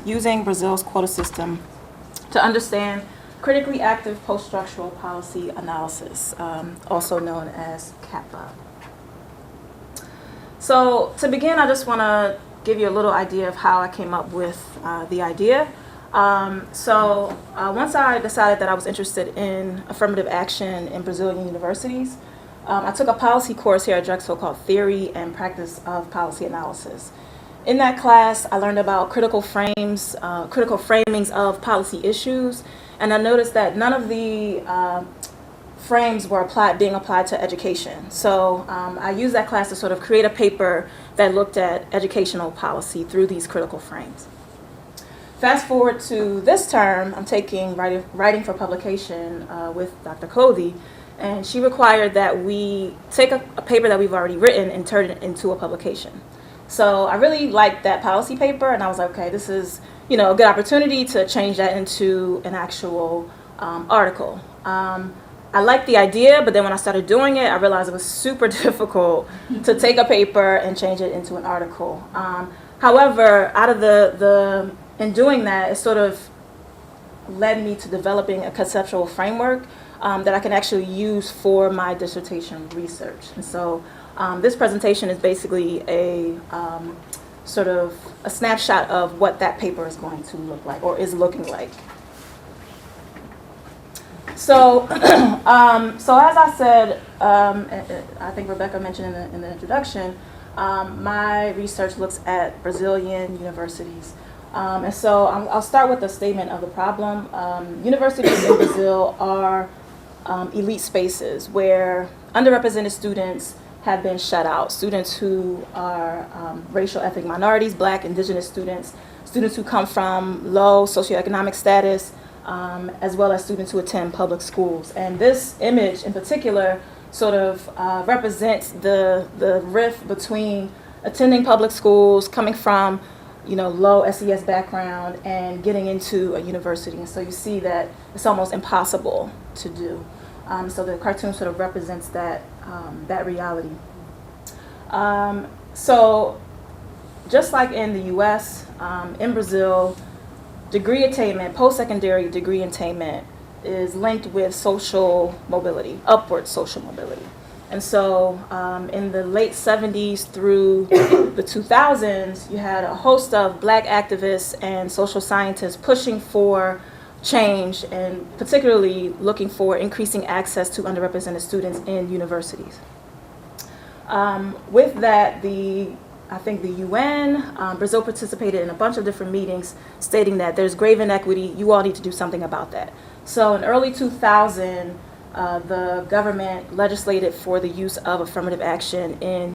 Using Brazil's quota system to understand critically active post-structural policy analysis, also known as CAPA. So to begin, I just want to give you a little idea of how I came up with the idea. Once I decided that I was interested in affirmative action in Brazilian universities, I took a policy course here at Drexel called Theory and Practice of Policy Analysis. In that class, I learned about critical framings of policy issues, and I noticed that none of the frames were being applied to education. So I used that class to sort of create a paper that looked at educational policy through these critical frames. Fast forward to this term, I'm taking writing for publication with Dr. Cody, and she required that we take a paper that we've already written and turn it into a publication. So I really liked that policy paper, and I was like, okay, this is a good opportunity to change that into an actual article. I liked the idea, but then when I started doing it, I realized it was super difficult to take a paper and change it into an article. However, out of in doing that, it sort of led me to developing a conceptual framework that I can actually use for my dissertation research. And so this presentation is basically a sort of a snapshot of what that paper is going to look like, or is looking like. So, as I said, I think Rebecca mentioned in the introduction, my research looks at Brazilian universities. And so I'll start with the statement of the problem. Universities in Brazil are elite spaces where underrepresented students have been shut out. Students who are racial ethnic minorities, Black, Indigenous students, students who come from low socioeconomic status, as well as students who attend public schools. And this image in particular sort of represents the rift between attending public schools, coming from low SES background, and getting into a university. And so you see that it's almost impossible to do. So the cartoon sort of represents that reality. So just like in the US, in Brazil, degree attainment, post-secondary degree attainment is linked with social mobility, upward social mobility. And so in the late 70s through the 2000s, you had a host of Black activists and social scientists pushing for change and particularly looking for increasing access to underrepresented students in universities. With that, I think the UN, Brazil participated in a bunch of different meetings stating that there's grave inequity, you all need to do something about that. So in early 2000, the government legislated for the use of affirmative action in